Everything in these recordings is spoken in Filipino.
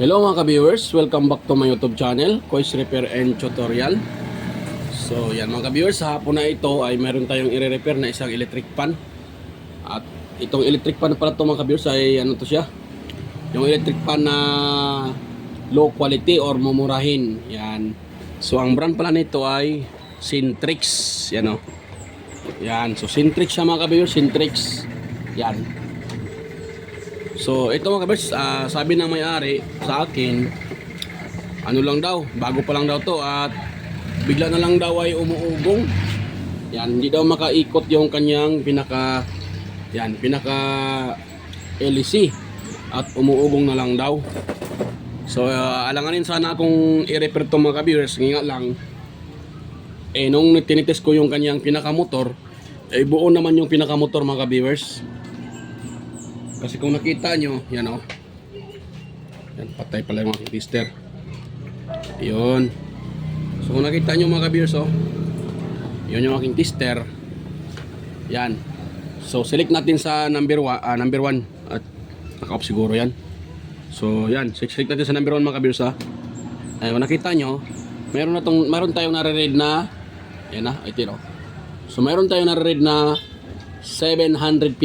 Hello mga ka-viewers, welcome back to my YouTube channel, Kois Repair and Tutorial. So yan mga ka-viewers, sa hapon na ito ay meron tayong i-repair na isang electric fan. At itong electric fan pala ito mga ka-viewers ay ano to siya, yung electric fan na low quality or mumurahin. Yan. So ang brand pala nito ay Sintrix. Yan o. Yan, so Sintrix siya mga ka-viewers, Sintrix. Yan. So ito mga kabers, sabi ng may-ari sa akin, ano lang daw, bago pa lang daw to at bigla na lang daw ay umuugong. Yan, hindi daw makaikot yung kanyang pinaka LEC at umuugong na lang daw. So alanganin sana akong i-repair to mga kabers, nga lang nung tinitest ko yung kanyang pinaka-motor, buo naman yung pinaka-motor mga kabers. Kasi kung nakita nyo, yan o. Yan, patay pala yung aking tester. Yun. So kung nakita nyo mga ka-viewers, yun yung aking tester. Yan. So select natin sa number 1. At naka-off siguro yan. So yan, select natin sa number 1 mga ka-viewers. Ay, kung nakita nyo, meron tayong nare-read na, yan na, ito o. So meron tayong nare-read na 715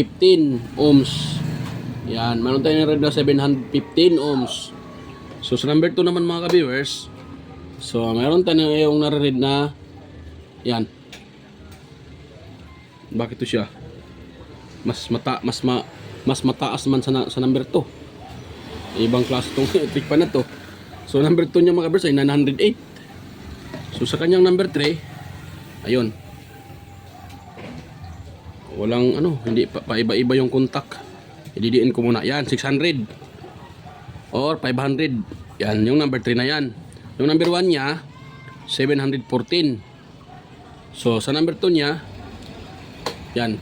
ohms. Yan, meron tayong red na 715 ohms. So sa number 2 naman mga ka-viewers, so meron tayong nare-read na yan. Bakit to siya? Mas mataas man sa number 2. Ibang klase tong electric fan na to. So number 2 niya mga ka-viewers ay 908. So sa kanyang number 3, ayun. Walang hindi pa iba-iba yung contact. Ididiin ko muna. Yan, 600 or 500. Yan, yung number 3 na yan. Yung number 1 niya, 714. So, sa number 2 niya, yan,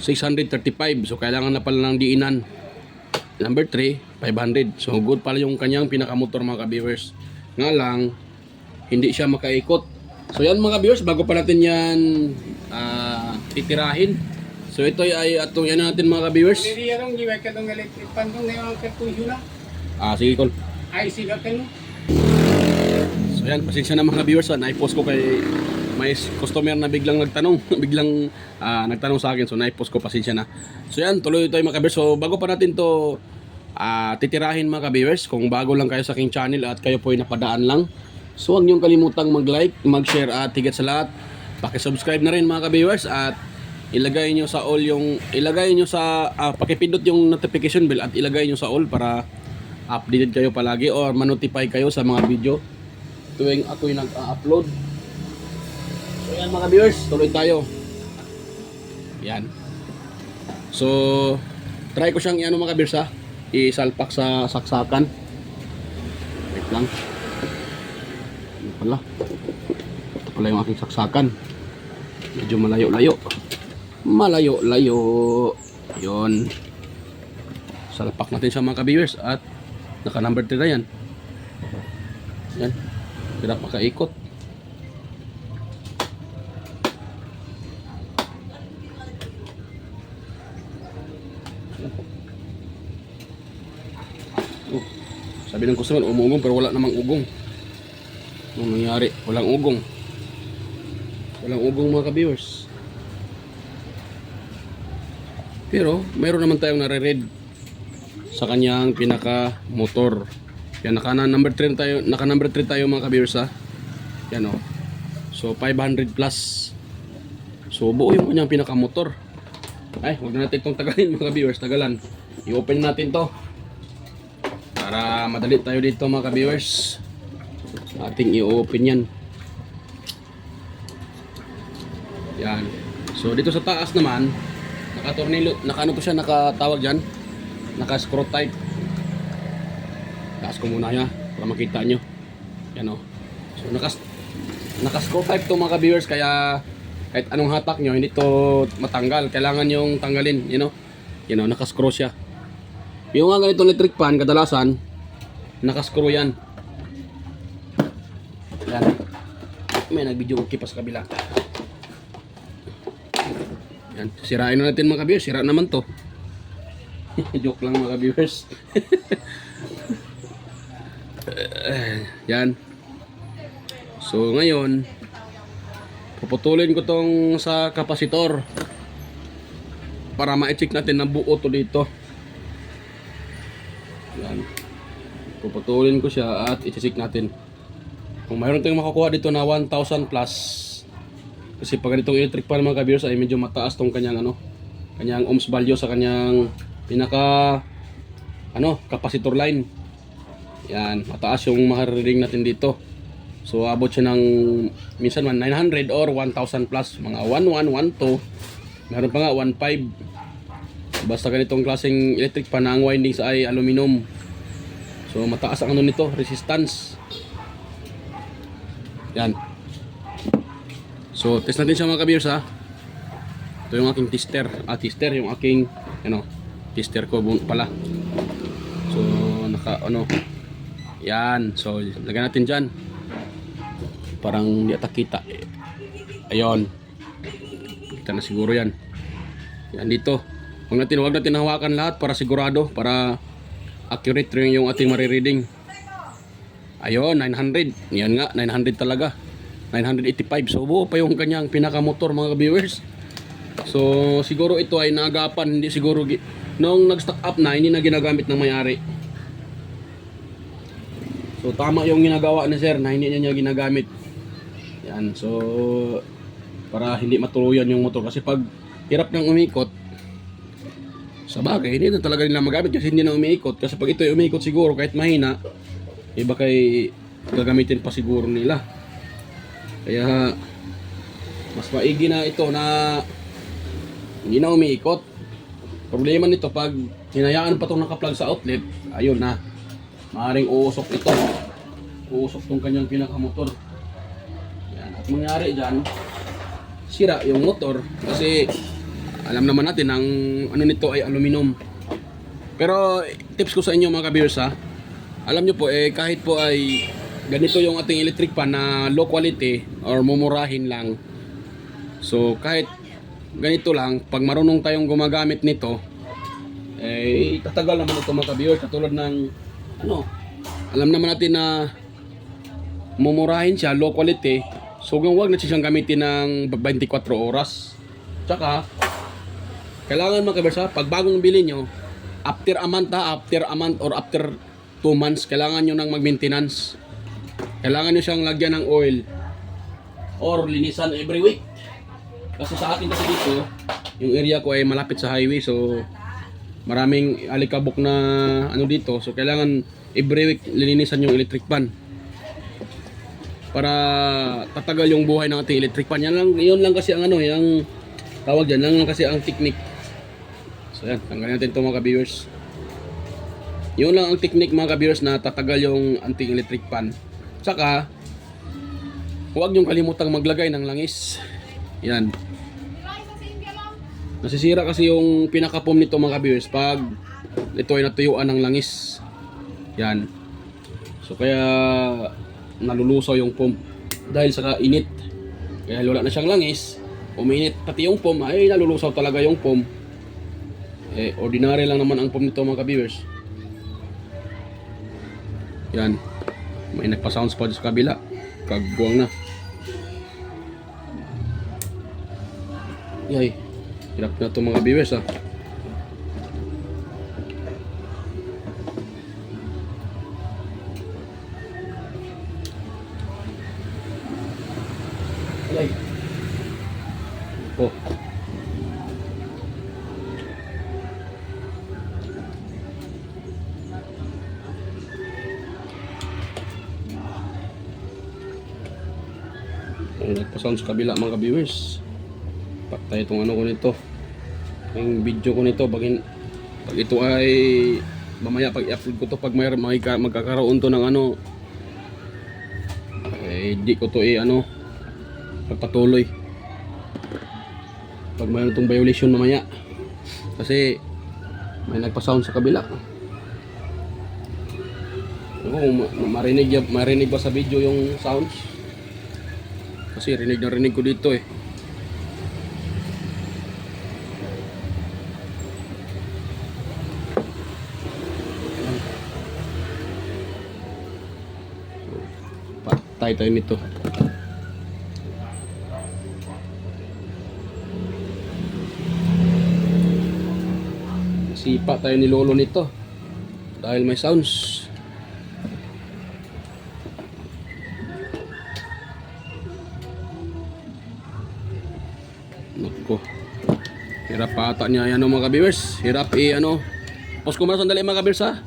635. So, kailangan na pala ng diinan. Number 3, 500. So, good pala yung kanyang pinakamotor mga ka-viewers. Nga lang, hindi siya makaikot. So, yan mga ka-viewers, bago pa natin yan titirahin. So ito ay atong yan natin mga ka-viewers. Hindi yarong giwek ka tong electric pan tong ngayon perkusyon na. Sige kol. Ay siga ka no. So yan, pasensya na mga ka-viewers, na-post ko kay may customer na biglang nagtanong, nagtanong sa akin, so na-post ko, pasensya na. So yan, tuloy tayo mga ka-viewers. So bago pa natin to titirahin mga ka-viewers, kung bago lang kayo sa aking channel at kayo po ay napadaan lang, so huwag niyong kalimutang mag-like, mag-share at higit sa lahat, paki-subscribe na rin mga ka-viewers at ilagay nyo sa all pakipindot yung notification bell at ilagay nyo sa all para updated kayo palagi or ma-notify kayo sa mga video tuwing ako'y nag-upload. So yan mga viewers, tuloy tayo. Yan. So try ko siyang mga viewers isalpak sa saksakan. Wait lang. Ito pala yung aking saksakan. Medyo malayo-layo. Yun, salpak natin siya mga ka-viewers at naka number 3 na yan. Hirap makaikot. Sabi ng customer umugong pero wala namang ugong. Anong nangyari? Walang ugong mga ka-viewers. Pero mayroon naman tayong nare-read sa kanyang pinaka motor. Yan, naka number 3 tayo mga ka-viewers Yan So 500 plus. So buo yung kanyang pinaka motor. Ay, huwag na natin itong tagalin mga ka-viewers, tagalan. I-open natin to para madali tayo dito mga ka-viewers. Ating i-open yan. Yan. So dito sa taas naman, naka-tornilyo, to siya, nakatawag dyan, naka-screw type. Taas ko muna yan para makita nyo. Yan So naka-screw type to mga ka-viewers, kaya kahit anong hatak nyo, hindi to matanggal. Kailangan yung tanggalin, naka-screw siya. Yung nga ganitong electric fan, kadalasan naka-screw yan. Yan. May nag-video okay pa sa kabila. Yan, sirain na natin mga ka-viewers. Sira naman to. Joke lang mga ka-viewers. Yan. So ngayon, puputulin ko tong sa kapasitor para ma-check natin na buo to dito. Yan. Puputulin ko siya at i-check natin. Kung mayroon tayong makukuha dito na 1,000 plus, kasi pag ganitong electric pan mga ka-viewers ay medyo mataas tong kanyang kanyang ohms value sa kanyang pinaka capacitor line. Yan, mataas yung ma-reading natin dito. So abot siya ng minsan 900 or 1,000 plus, mga 11, 12, meron pa nga 15. Basta ganitong klaseng electric pan na ang windings ay aluminum. So mataas ang nito, resistance. Yan. So test natin siya mga ka-viewers ha. Ito yung aking tester. Tester yung aking tester ko pala. So yan. So lagyan natin dyan. Parang di ata kita. Ayun. Kita na siguro yan. Yan dito. Huwag natin hawakan lahat para sigurado, para accurate rin yung ating marireading. Ayun, 900. Yan nga, 900 talaga. 985. So buo pa yung kanyang pinakamotor mga viewers. So siguro ito ay naagapan, hindi siguro nung nag-stock up na, hindi na ginagamit ng may-ari. So tama yung ginagawa ni sir na hindi niya ginagamit. Yan, so para hindi matuluyan yung motor, kasi pag hirap nang umikot, sa bagay hindi na talaga nila magamit kasi hindi na umiikot. Kasi pag ito ay umiikot siguro kahit mahina, iba kay gagamitin pa siguro nila. Kaya mas maigi na ito na hindi na umiikot. Problema nito pag hinayaan pa itong nakaplug sa outlet, ayun na, maaaring uusok ito. Uusok itong kanyang pinakamotor. Yan. At mangyari dyan, sira yung motor kasi alam naman natin ang nito ay aluminum. Pero tips ko sa inyo mga ka-viewers ha, alam nyo po kahit po ay ganito yung ating electric pan na low quality or mumurahin lang, so kahit ganito lang, pag marunong tayong gumagamit nito, tatagal naman ito mga ka-viewers. Katulad ng alam naman natin na mumurahin siya, low quality, so huwag na siyang gamitin ng 24 oras. Tsaka kailangan mga ka-viewers pag bagong bili nyo, after a month or after 2 months, kailangan nyo nang mag-maintenance. Kailangan nyo siyang lagyan ng oil or linisan every week. Kasi sa akin kasi dito, yung area ko ay malapit sa highway, so maraming alikabok na dito. So kailangan every week lilinisan yung electric pan para tatagal yung buhay ng ating electric pan. Yun lang kasi ang yung tawag dyan, lang kasi ang technique. So yan, tanggalin natin ito mga ka-viewers. Yun lang ang technique mga ka-viewers na tatagal yung ating electric pan. Saka huwag niyong kalimutang maglagay ng langis. Yan. Nasisira kasi yung pinaka-pump nito mga ka-viewers pag ito ay natuyuan ng langis. Yan. So kaya nalulusaw yung pump dahil sa init. Kaya wala na siyang langis, uminit pati yung pump, ay nalulusaw talaga yung pump. Ordinary lang naman ang pump nito mga ka-viewers. Yan. May nagpa-sounds pa sa kabila. Kagbuang na. Yay. Hirap na ito mga viewers ha. Yay. Oh. Nagpa-sound sa kabila mga viewers. Patay itong ko nito, yung video ko nito. Pag ito ay mamaya pag i-upload ko to, pag may magkakaroon to ng di ko to pagpatuloy pag mayroon itong violation mamaya kasi may nagpa-sound sa kabila. Marinig ba sa video yung sounds? Kasi rinig ko dito Patay tayo nito. Sipa tayo ni lolo nito. Dahil may sounds. Nako. Hirap pa ata niya yan mga ka-viewers. Hirap Pause ko muna sandali mga ka-viewers ha.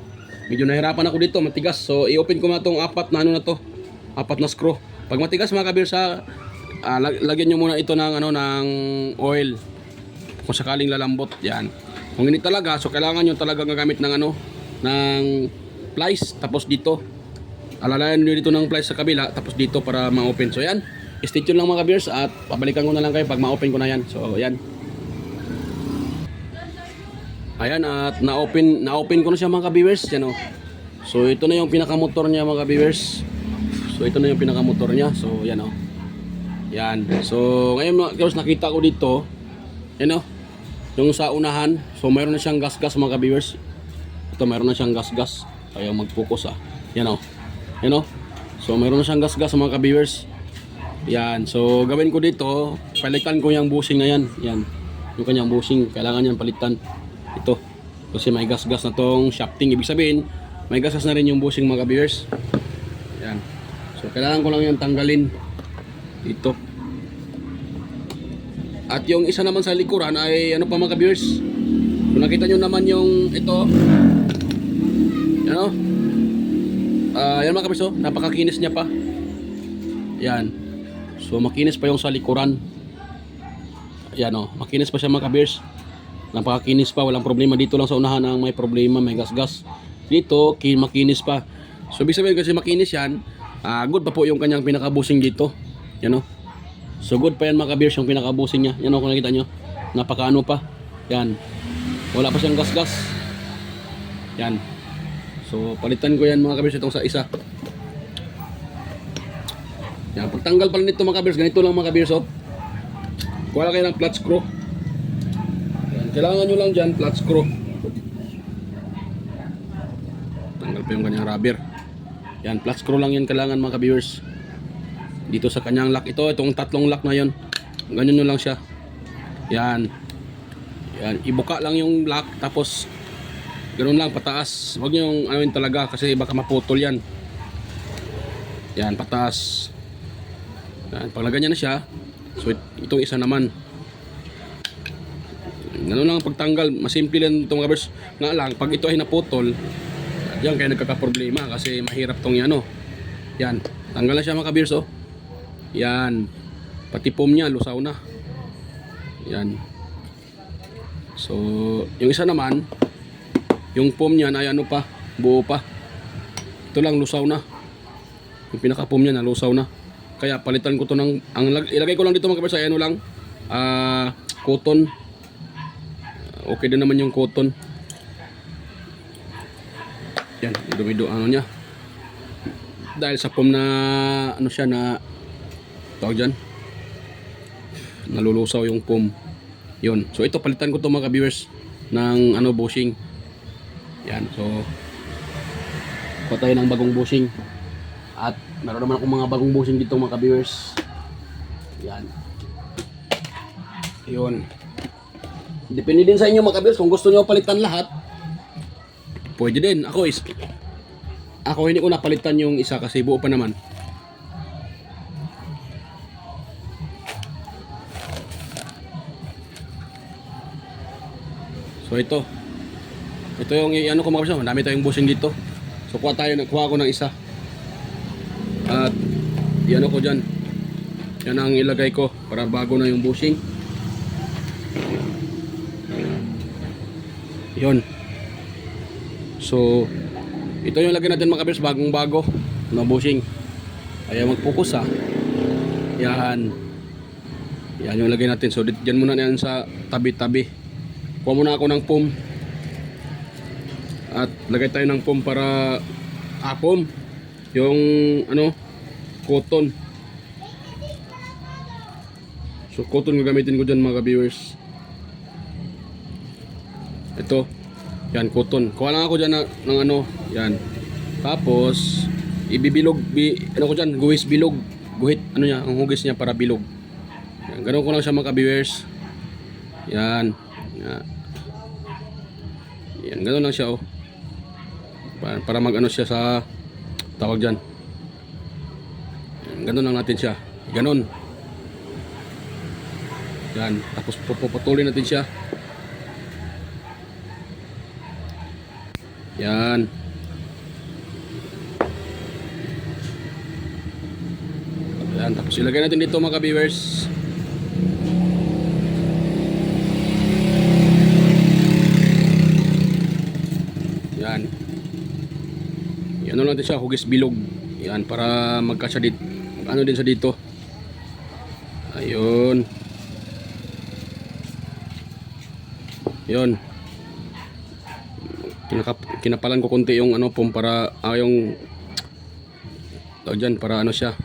Medyo nahirapan ako dito, matigas. So i-open ko na tong apat na na to. Apat na screw. Pag matigas mga ka-viewers ha, lagyan nyo muna ito ng ng oil. Kung sakaling lalambot, yan. Kung hindi talaga, so kailangan nyo talaga gagamit ng ng plies. Tapos dito, alalayan nyo dito ng plies sa kabila. Tapos dito para ma-open. So yan, stay tuned lang mga ka-viewers. At pabalikan ko na lang kayo pag ma-open ko na yan. So yan. Ayan, at na-open ko na siya mga ka-viewers. Yan, oh. So ito na yung pinakamotor niya mga ka-viewers. So ito na yung pinakamotor niya. So yan, oh. Yan. So ngayon mga ka-viewers, nakita ko dito. Yan, oh. Yung sa unahan. So mayroon na siyang gas-gas mga ka-viewers. Ito mayroon na siyang gas-gas. Ayaw mag-focus ah. Yan, oh. Yan, oh. So mayroon na siyang gas-gas mga ka-viewers. Yan. So gawin ko dito, palitan ko yung bushing na yan. Yan. Yung kanyang bushing, kailangan yan palitan. Ito. Kasi may gas-gas na tong shafting. Ibig sabihin, may gas-gas na rin yung bushing mga ka-viewers. Yan. So kailangan ko lang yung tanggalin. Ito. At yung isa naman sa likuran ay pa mga ka-viewers. Kung nakita nyo naman yung ito. Yan, yan mga ka-viewers, napakakinis niya pa. Yan. So makinis pa yung sa likuran. Yan, makinis pa siya mga ka-viewers. Napakakinis pa, walang problema. Dito lang sa unahan ang may problema, may gas-gas. Dito, makinis pa. So ibig sabihin kasi makinis yan, good pa po yung kanyang pinakabusing dito. Yan, so good pa yan mga ka-viewers yung pinakabusing niya. Yan, kung nakita nyo, napakaano pa. Yan, wala pa siyang gas-gas. Yan. So palitan ko yan mga ka-viewers itong sa isa. Yan, pagtanggal pala nito mga ka-viewers, ganito lang mga ka-viewers. Kuha lang kayo ng flat screw. Yan, kailangan nyo lang dyan flat screw. Tanggal pa yung kanyang rubber. Yan, flat screw lang yan kailangan mga ka-viewers. Dito sa kanyang lock, itong tatlong lock na yon, ganyan nyo lang siya. Yan. Yan, ibuka lang yung lock, tapos ganoon lang pataas. Huwag nyo yung talaga kasi baka maputol yan. Yan, pataas. Yan, pag lagyan na siya, so itong isa naman. Ganoon lang ang pagtanggal, masimple lang itong rubbers. Nga lang, pag ito ay naputol, yan kaya nagkakaproblema kasi mahirap tong yan. Yan, tanggal na siya mga ka-viewers. Yan, pati foam niya lusaw na. Yan. So yung isa naman, yung foam niya ay pa, buo pa. Ito lang lusaw na. Yung pinaka foam niya na lusaw na. Kaya palitan ko to ng ilagay ko lang dito mga ka-viewers ay lang cotton. Okay din naman yung cotton. Yan, dumido niya. Dahil sa foam na siya na tawag dyan, nalulusaw yung foam. Yun. So ito palitan ko to mga ka-viewers ng bushing. Yan. So patay ng bagong bushing. At meron naman akong mga bagong bushing dito mga ka-viewers. Yan. Yun. Depende din sa inyo mga ka-viewers kung gusto nyo palitan lahat. Pwede din. Ako hindi ko napalitan yung isa kasi buo pa naman. So ito yung ko mga ka-viewers, madami tayong bushing dito. So kuha ko ng isa. At ko dyan. Yan ang ilagay ko para bago na yung bushing. Yun. So ito yung lagyan natin mga ka-viewers, bagong bago na bushing. Ayaw mag-focus Yan. Yan yung lagay natin. So dyan muna yan sa tabi-tabi. Kuha muna ako ng foam. At lagay tayo ng foam para foam. Yung cotton. So cotton gagamitin ko dyan mga ka-viewers. Ito. Yan, cotton. Kuha lang ako dyan ng yan. Tapos ibibilog, ano ko dyan, guhis bilog. Guhit, ano niya, ang hugis niya para bilog. Yan, ganun ko lang siya mga ka-viewers. Yan. Yan. Yan, ganun lang siya oh. Para mag-ano siya sa tawag dyan. Yan, ganun lang natin siya. Ganun. Yan, tapos puputulin natin siya. Yan. Yan, tapos ilagay natin dito mga ka-viewers. Yan. Yan natin siya, hugis bilog. Yan, para magkasya dito. Ano din sa dito. Ayun. Yun. Kinapalan ko konti yung ano pong para yung dyan para ano siya.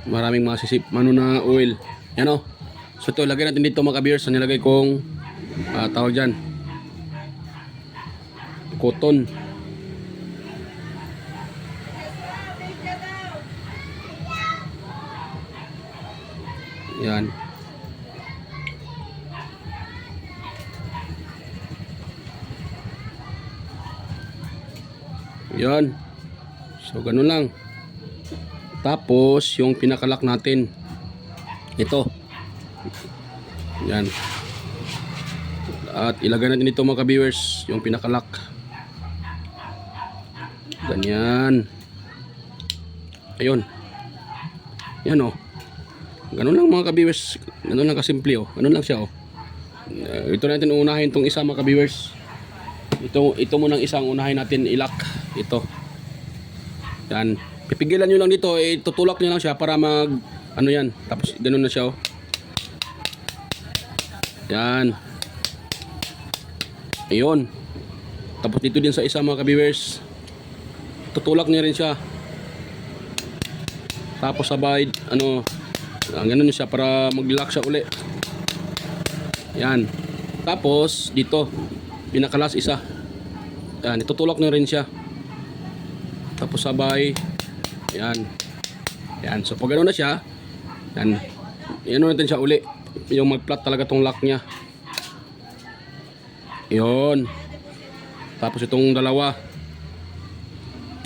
Maraming masisip ano na oil. Yan o. So ito, lagay natin dito mga ka-viewers. So nilagay kong tawag dyan. Cotton. Yan. Yan. So ganun lang. Tapos yung pinakalak natin. Ito. Yan. At ilagay natin dito mga ka-viewers yung pinakalak. Ganyan. Ayun. Yan oh. Ganun lang mga ka-viewers. Ganun lang kasimple oh. Ganun lang siya oh. Ito natin unahin tong isa mga ka-viewers. Ito munang isang unahin natin ilak. Ito. Yan. Pipigilan nyo lang dito. Tutulak nyo lang siya para mag ano yan. Tapos ganun na siya oh. Yan. Ayun. Tapos dito din sa isa mga ka-viewers. Tutulak nyo rin siya. Tapos sabay ano ganun siya para mag-lock siya uli. Yan. Tapos dito pinakalas isa. Yan, itutulak nyo rin siya. Tapos sabay yan. Yan. So pag gano'n na siya, yan. Yan natin siya uli. Yung mag-flat talaga tong lock niya. Yun. Tapos itong dalawa.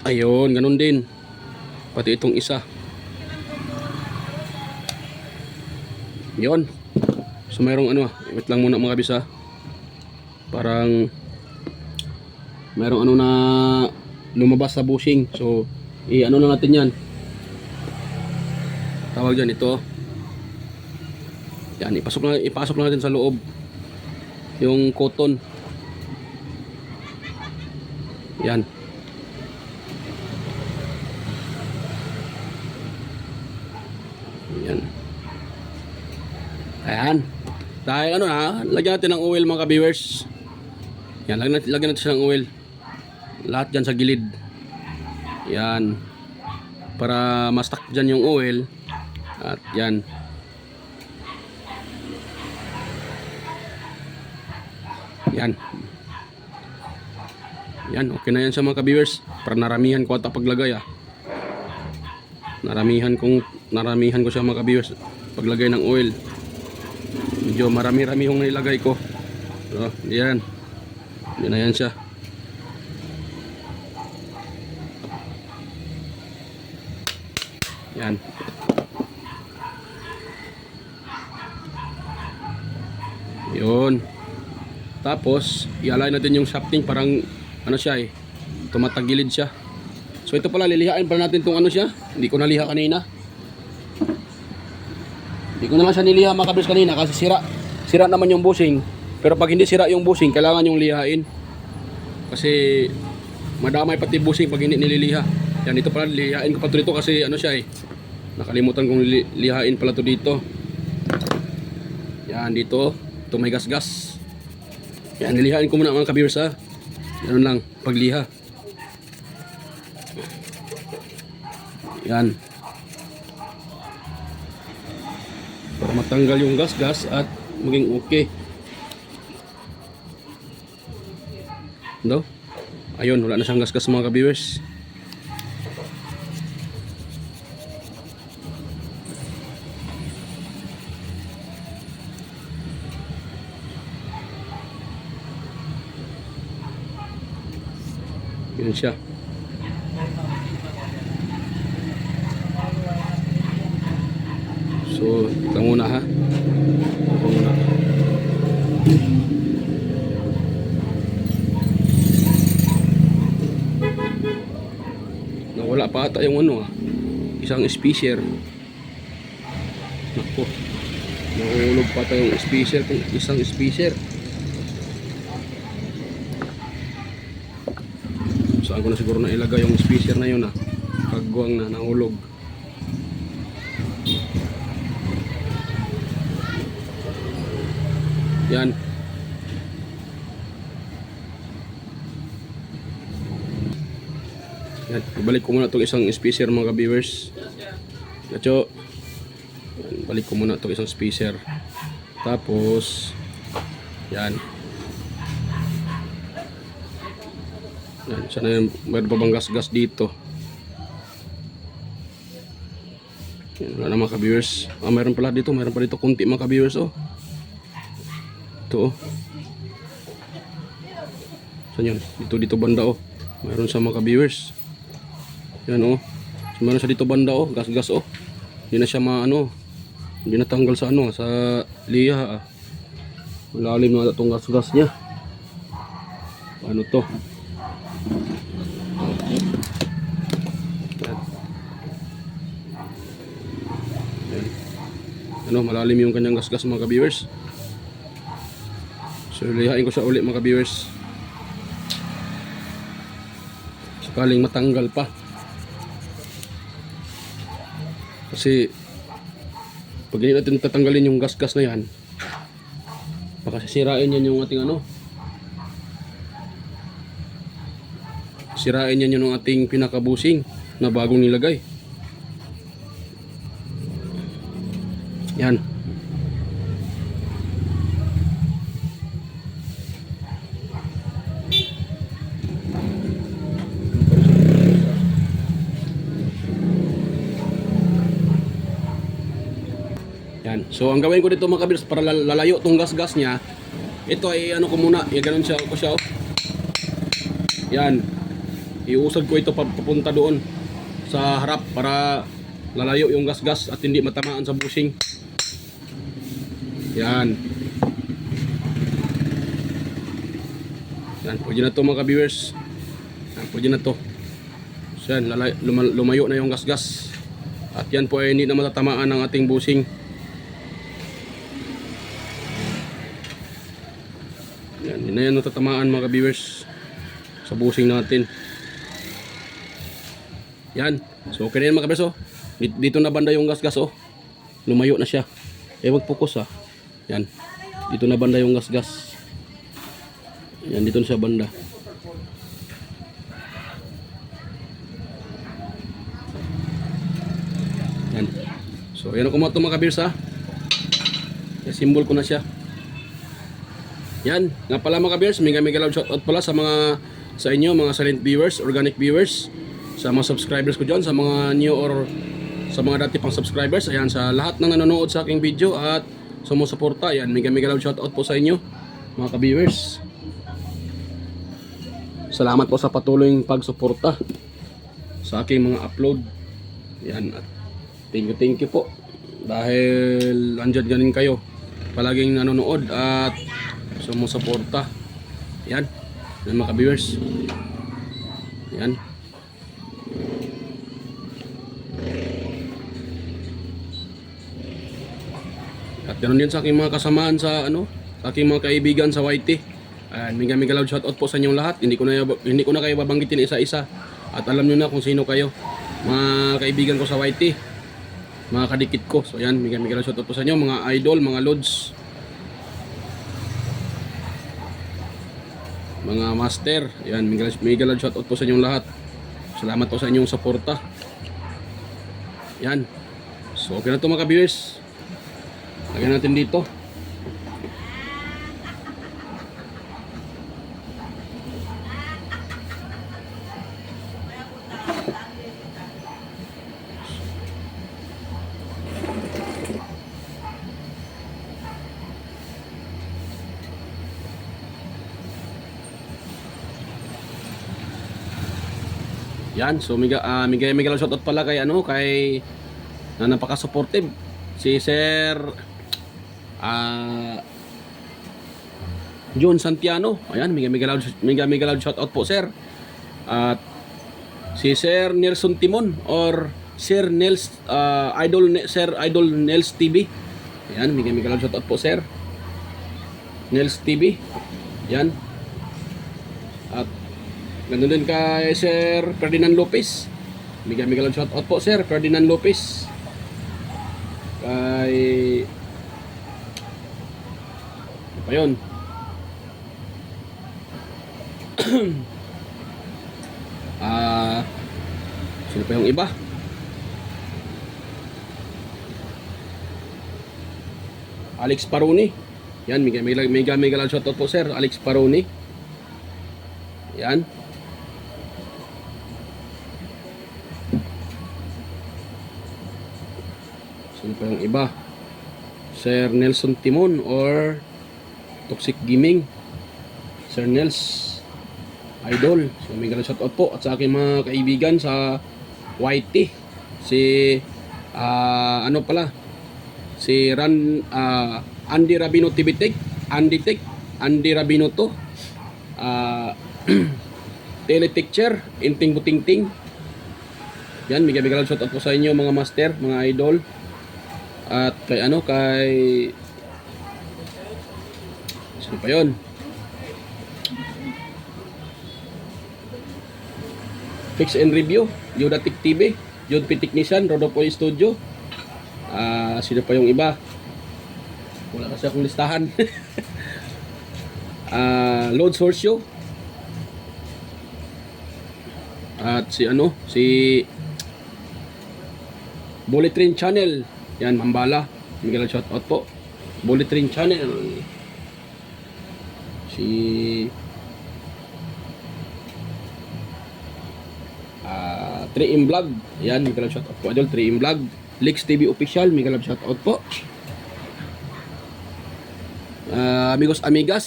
Ayun, ganun din. Pati itong isa. Yun. So mayroong ano, wait lang muna mga kabisa. Parang mayroong ano na lumabas sa bushing. So i-ano na natin yan. Tawag dyan ito. Yan, ipasok na natin sa loob yung cotton. Yan. Yan. Ayan. Dahil ano na, lagyan natin ng oil mga ka-viewers. Yan, lagyan natin siya ng oil. Lahat dyan sa gilid. Yan. Para ma-stuck dyan yung oil. At yan. Yan. Yan, okay na yan sa mga ka-viewers. Para naramihan ko ata paglagay ah. Naramihan ko siya mga ka-viewers paglagay ng oil. Medyo marami-rami yung nilagay ko. So, yan. Yan na yan siya. Yan. Yun. Tapos, i-align natin yung shafting parang ano siya eh. Tumatagilid siya. So ito pala, lilihain pala natin tong ano siya. Hindi ko naliha kanina. Hindi ko naman siya niliha mga kabis kanina kasi sira. Sira naman yung bushing. Pero pag hindi sira yung bushing, kailangan yung lihain. Kasi madamay pati bushing pag hindi nililiha. Yan, ito pala, lihain ko pa ito kasi ano siya eh. Nakalimutan kong lihain pala to dito. Yan, dito. Ito may gas-gas. Yan, nilihain ko muna mga kabis ha. Ganun lang, pagliha. Yan. Para matanggal yung gas-gas at maging okay. No? Ayun, wala na siyang gas-gas mga ka-viewers. Yun siya. So, ito muna ha. Ito muna. Nawala pa ata yung ano isang spacer. Naku. Nahulog pa ata yung spacer, isang spacer. Saan ko na siguro na ilagay yung spacer na yun Kagwang na, nahulog. Yan. Yan, ibalik ko muna itong isang spacer mga viewers. Gacho. Yan, balik ko muna itong isang spacer. Tapos yan. Yan, sana yung mayroon pa bang gas-gas dito. Yan, wala na mga ka-viewers. Mayroon pala dito, mayroon pa dito kunti mga ka-viewers Ito Saan yun? Dito banda mayroon sa mga ka-viewers. Yan so, mayroon sa dito banda gas-gas Hindi na siya hindi na tanggal sa sa liha malalim na itong gas-gas niya. Ano to? Yan. Malalim yung kanyang gas-gas mga ka-viewers. So lihain ko siya ulit mga ka-viewers. Sakaling matanggal pa. Kasi pag hindi natin tatanggalin yung gas-gas na yan, baka sisirain yan yung ating sirain yan yung ating pinakabusing na bagong nilagay. Yan. Yan. So ang gawin ko dito mga kabils para lalayo tong gas-gas niya, ito ay ko muna, ganun siya Yan. Iusad ko ito papunta doon sa harap para lalayo yung gas-gas at hindi matamaan sa bushing. Yan. Yan, pwede na to mga ka-viewers. Yan, pwede na to. So yan, lumayo na yung gas-gas. At yan po ay hindi na matatamaan ng ating bushing. Yan, hindi na yan natatamaan mga ka-viewers sa bushing natin. Yan. So okay na yan mga ka-viewers Dito na banda yung gas-gas lumayo na siya. Wag-focus Yan. Dito na banda yung gas-gas. Yan, dito na siya banda. Yan. So yan ako mga ka-viewers simbol ko na siya. Yan, nga pala mga ka-viewers, mega love shoutout pala sa inyo mga silent viewers, organic viewers, sa mga subscribers ko dyan, sa mga new or sa mga dati pang subscribers. Ayan, sa lahat ng nanonood sa aking video at sumusuporta. Ayan, mega love shoutout po sa inyo mga ka-viewers. Salamat po sa patuloy pagsuporta sa aking mga upload. Ayan, at thank you po dahil andyan ganin kayo palaging nanonood at sumusuporta. Yan. Yan mga ka-viewers. Yan. At ganoon din sa aking mga kasamaan sa sa aking mga kaibigan sa YT. Mega love shoutout po sa inyong lahat. Hindi ko na kayo babanggitin isa-isa. At alam niyo na kung sino kayo. Mga kaibigan ko sa YT. Mga kadikit ko. So yan, mega love shoutout po sa inyo mga idol, mga lods, mga master. Yan, mega love shoutout po sa inyong lahat. Salamat po sa inyong suporta. Yan. So okay na to mga ka-viewers. Lagyan natin dito. Yan, so mega shoutout pala kay kay na napaka-supportive si Sir John Santiano. Ayan, mega loud shoutout po, sir. At si Sir Nelson Timon or Sir Nels Sir Idol Nels TV. Ayan, mega loud shoutout po, sir. Nels TV. Yan. At ganoon din kay Sir Ferdinand Lopez. Mega loud shoutout po, Sir Ferdinand Lopez. Kay ano pa yun? Sino pa yung iba? Alex Paroni. Yan, mega loud shoutout po, sir. Alex Paroni. Yan. Sino pa yung iba? Sir Nelson Timon or Toxic Gaming. Sir Nels Idol. So mega loud shoutout po at sa aking mga kaibigan sa YT. Si si Andy Rabino TV Tech, Andy Rabino to. Teletecture, Inting Butingting. Yan, mega loud shoutout po sa inyo mga master, mga idol. At kay sino pa yun? Fix and Review, Yodatic TV, Jod P Technician, Rodopol Studio. Sino pa yung iba? Wala kasi akong listahan. Load Source Show. At si Bullet Train Channel. Yan, Mambala. Miguel shoutout po. Bullet Train Channel. Si 3M Vlog. Yan, Miguel shoutout po. Idol 3M Vlog. Lex TV Official, Miguel shoutout po. Amigos Amigas.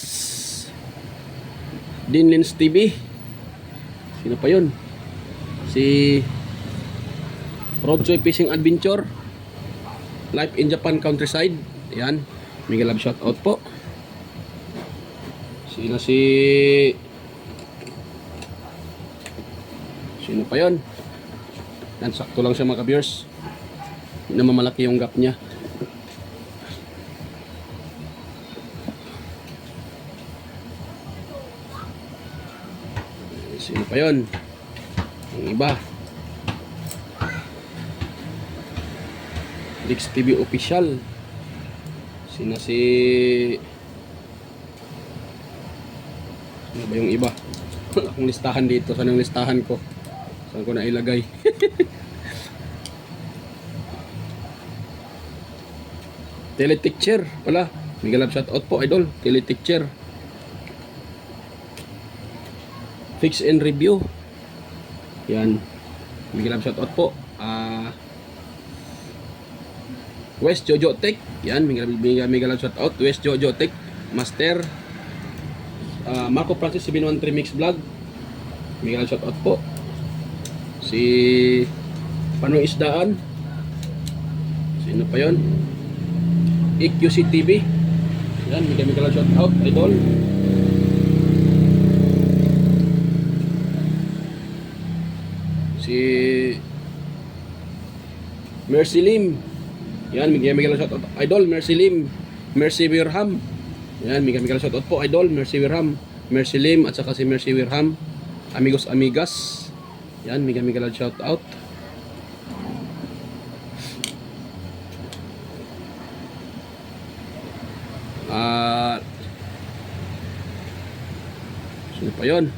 Dinlins TV. Sino pa yun? Si Roadchoy Fishing Adventure. Life in Japan Countryside. Yan, Miguel shoutout po. Sino pa yun? Yan, sakto lang siya mga ka-viewers. Hindi na mamalaki yung gap niya. Sino pa yun? Yung iba. Lex TV Official. Sino ba yung iba? Akong listahan dito. Saan yung listahan ko? Saan ko na ilagay? Teletecture pala. Miguel shoutout po, idol. Teletecture. Fix and Review. Yan. Miguel shoutout po. West Jojo Tech. Yan, Miguel shoutout. West Jojo Tech Master. Marco Francis 713 Mix Vlog. Miguel shoutout po. Si Panoy Isdaan. Sino pa yon? EQC TV. Yan, Miguel shoutout, idol. Si Mercy Lim. Yan, Miguel shoutout, idol. Mercy Lim. Mercy Wirham. Yan, Miguel shoutout po, idol. Mercy Wirham. Mercy Lim at saka si Mercy Wirham. Amigos Amigas. Yan, Miguel shoutout. Sino pa yun?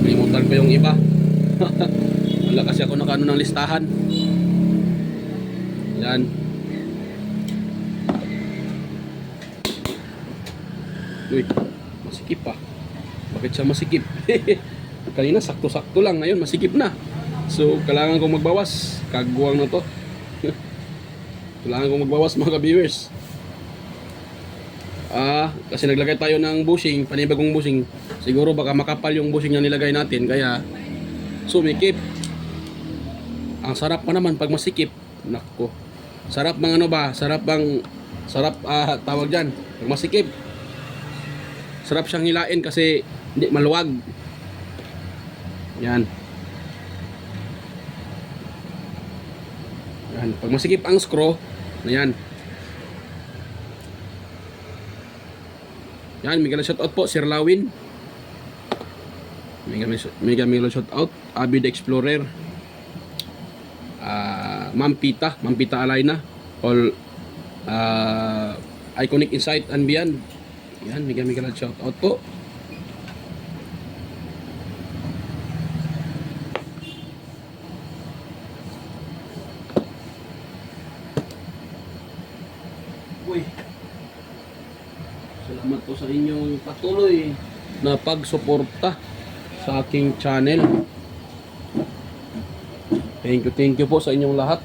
Kalimutan ko yung iba. Wala kasi ako nakano ng listahan. Yan. Uy, masikip pa. Bakit siya masikip? Kanina sakto-sakto lang, ngayon masikip na. So, kailangan kong magbawas. Kagwang na to. Kailangan kong magbawas mga ka-viewers. Kasi naglagay tayo ng bushing, panibagong bushing. Siguro baka makapal yung bushing na nilagay natin, kaya sumikip. Ang sarap pa naman pag masikip. Nako. Sarap bang ano ba? Sarap tawag dyan. Pag masikip. Sarap siyang hilain kasi hindi maluwag. Yan. Yan. Pag masikip ang screw, yan. Yan, mega shout out po, Sir Lawin. Mega shout out, Avid Explorer. Ma'am Pita Alayna. All Iconic Insight and Beyond. Yan, mega shout out po. Uy. Salamat po sa inyong patuloy na pagsuporta sa aking channel. Thank you po sa inyong lahat.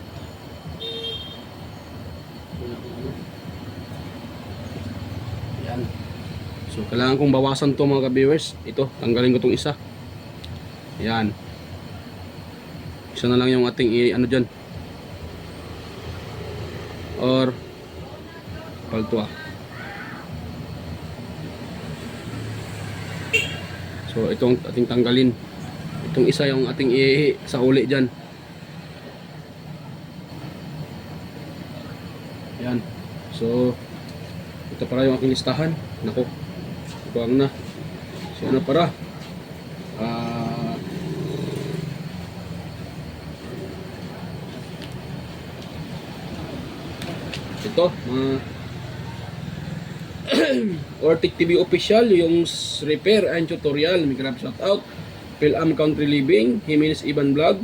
Yan. So, kailangan kong bawasan to mga ka-viewers. Ito, tanggalin ko tong isa. Yan. Isa na lang yung ating ano dyan. Or palto. So itong ating tanggalin. Itong isa yung ating sa uli dyan. Yan. So ito para yung aking listahan. Nako. Ito na. So ano para? Ito Ortic TV official, yung repair and tutorial. May grab shout out Philam Country Living, Jimenez Iban Vlog,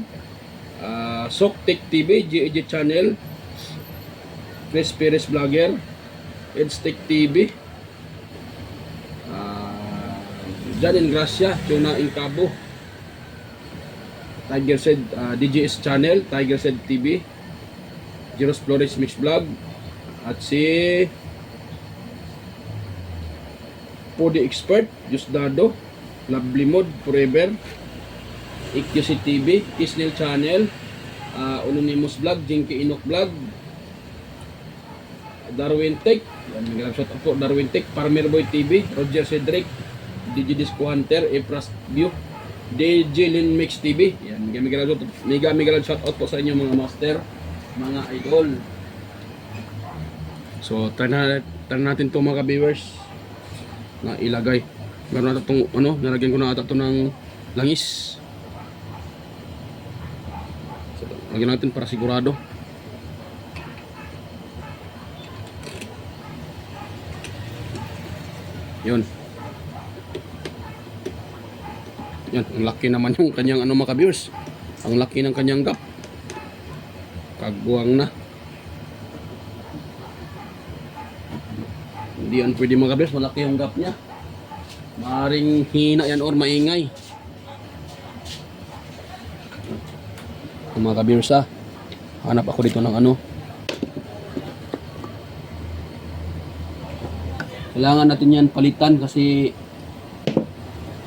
Sok Tech TV, GEG Channel, Chris Perez Vlogger, Ed's Tech TV, Jan and Gracia, Tuna Incabo, Tiger Said DJS Channel, Tiger Said TV, Jeros Flores Mix Vlog, at si Podi Expert, Jusdado, Lovely Mode, Forever, EQC TV, Kisnel Channel, Anonymous Vlog, Jinky Inok Vlog, Darwin Tech, shout out po Darwin Tech, Farmer Boy TV, Roger Cedric, DJ Disco Hunter, Efras View, DJ Lin Mix TV. Yan, mega shout out po sa inyo mga master, mga idol. So, try natin to mga viewers na ilagay. Meron na itong nalagyan ko na ata ito ng langis. So, lagyan natin para sigurado. Yun. Yan, ang laki naman yung kanyang mga viewers. Ang laki ng kanyang gap. Kagwang na. Hindi yan pwede mga viewers, malaki yung gap niya. Maaring hina yan or maingay. Mga viewers hanap ako dito ng kailangan natin yan palitan kasi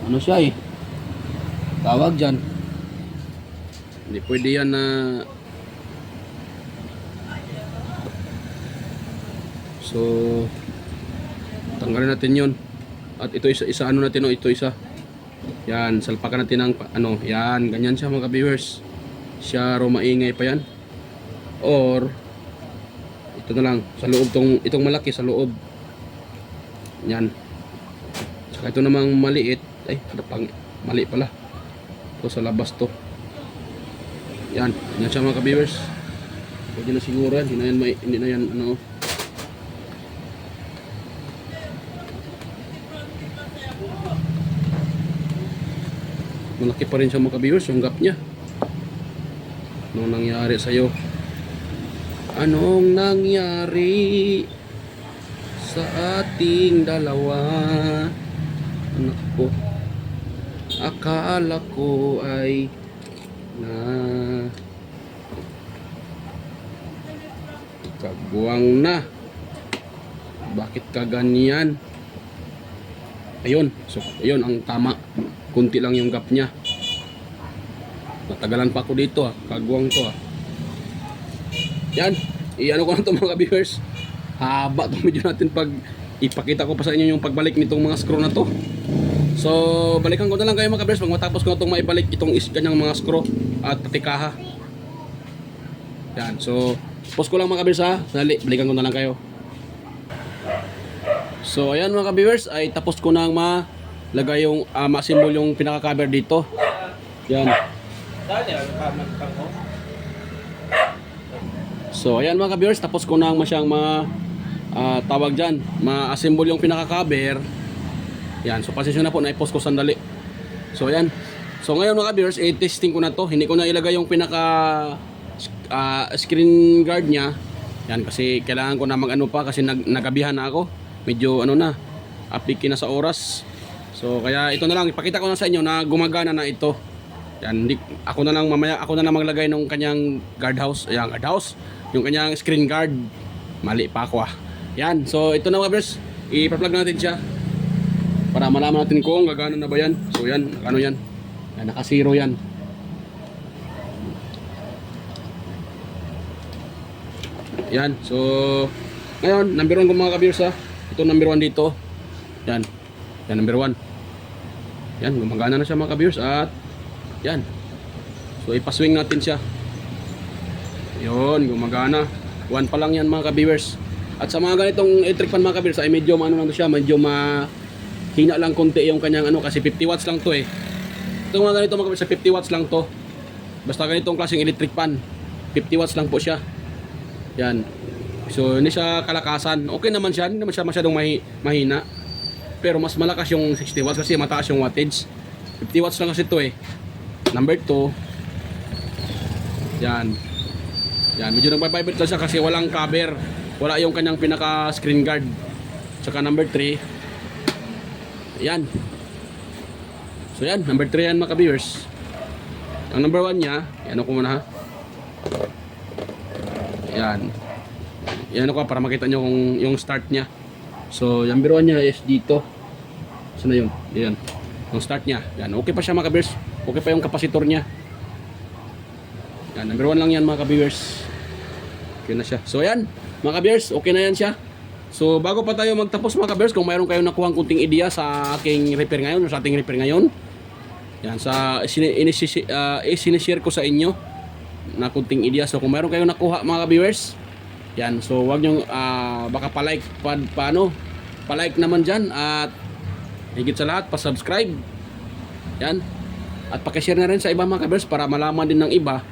siya tawag dyan, hindi pwede yan na so tanggalin natin yun. At ito isa natin ito isa. Yan, salpakan natin ng yan, ganyan siya mga viewers. Siya maingay pa yan. Or ito na lang sa loob itong malaki sa loob. Yan. Saka ito namang maliit, mali pala. Ito sa labas to. Yan, yan siya mga viewers. Pwede na siguro yan, hindi na yan malaki pa rin siya mga viewers, yung gap niya. Anong nangyari sa'yo? Anong nangyari sa ating dalawa? Anak ko, akala ko ay Na kagwang na. Bakit ka ganyan? Ayun. So, ayun ang tama. Kunti lang yung gap niya. Natagalan pa ako dito Kagwang to Yan. I-ano ko na to mga viewers. Haba itong video natin pag ipakita ko pa sa inyo yung pagbalik nitong mga screw na to. So, balikan ko na lang kayo mga viewers pag matapos ko na itong maibalik itong kanyang mga screw at pati kaha. Yan. So, pause ko lang mga viewers Dali, balikan ko na lang kayo. So, ayan mga viewers ay tapos ko nang malagay yung ma-assemble yung pinaka-cover dito. Yan. So, ayan mga viewers, tapos ko nang masyang tawag dyan, ma-assemble yung pinaka-cover. Yan, so pasensya na po, na-post ko sandali. So, ayan. So, ngayon mga viewers, i-testing ko na to. Hindi ko na ilagay yung pinaka screen guard nya. Yan, kasi kailangan ko na mag-ano pa kasi nagabihan na ako. Medyo ano na, apiki na sa oras. So, kaya ito na lang, ipakita ko na sa inyo na gumagana na ito. Yan, ako na lang mamaya, ako na lang maglagay ng kanyang guardhouse. Ayan, guardhouse. Yung kanyang screen guard. Mali pa ako Yan, so ito na mga viewers, i-plug natin siya para malaman natin kung gagana na ba yan. So yan, ano yan, naka-zero yan. Yan, so ngayon, number 1 ko mga ka-viewers ito number 1 dito. Yan, yan number 1. Yan, gumagana na siya mga ka-viewers at yan. So ipaswing natin siya. Yun, gumagana. 1 pa lang yan mga ka-viewers. At sa mga ganitong electric fan mga ka-viewers ay medyo ano lang to siya, medyo mahina lang konti yung kanyang ano kasi 50 watts lang to Itong mga ganito mga ka-viewers, 50 watts lang to. Basta ganitong klaseng electric fan, 50 watts lang po siya. Yan. So hindi siya kalakasan. Okay naman siya, hindi naman siya masyadong mahina. Pero mas malakas yung 60 watts kasi mataas yung wattage. 50 watts lang kasi ito Number 2. Yan. Yan, medyo nagpa-vibrate lang siya kasi walang cover. Wala yung kanyang pinaka screen guard. Tsaka number 3. Yan. So yan, number 3 yan mga ka-viewers. Ang number 1 niya, yan ako muna Yan. Yan ako para makita nyo kung yung start niya. So, yung number 1 niya is dito. Saan na yun? Yan. Yung start niya. Yan, okay pa siya mga ka-viewers. Okay pa yung kapasitor niya. Yan, number 1 lang yan mga ka-viewers. Okay na siya. So yan, mga ka-viewers, okay na yan siya. So bago pa tayo magtapos mga ka-viewers, kung mayroon kayong nakuhang kunting ideya sa aking repair ngayon, sa ating repair ngayon, yan, sinishare ko sa inyo na kunting ideya. So kung mayroon kayong nakuha mga ka-viewers, yan, so wag nyo, baka pa-like, pa-like naman dyan, at higit sa lahat, pa-subscribe. Yan, at pakishare na rin sa iba mga ka-viewers para malaman din ng iba.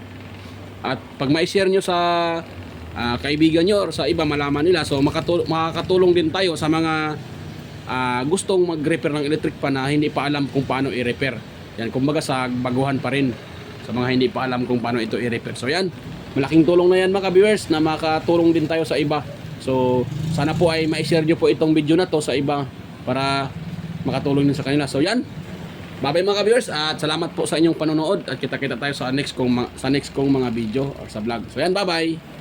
At pag ma-share nyo sa kaibigan nyo or sa iba, malaman nila. So makakatulong din tayo sa mga gustong mag-repair ng electric fan na hindi pa alam kung paano i-repair. Yan, kumbaga sa baguhan pa rin sa mga hindi pa alam kung paano ito i-repair. So yan, malaking tulong na yan mga viewers, na makatulong din tayo sa iba. So sana po ay ma-share nyo po itong video na to sa iba para makatulong din sa kanila. So yan, bye bye mga viewers, at salamat po sa inyong panonood, at kita-kita tayo sa next kong mga video or sa vlog. So yan, bye bye.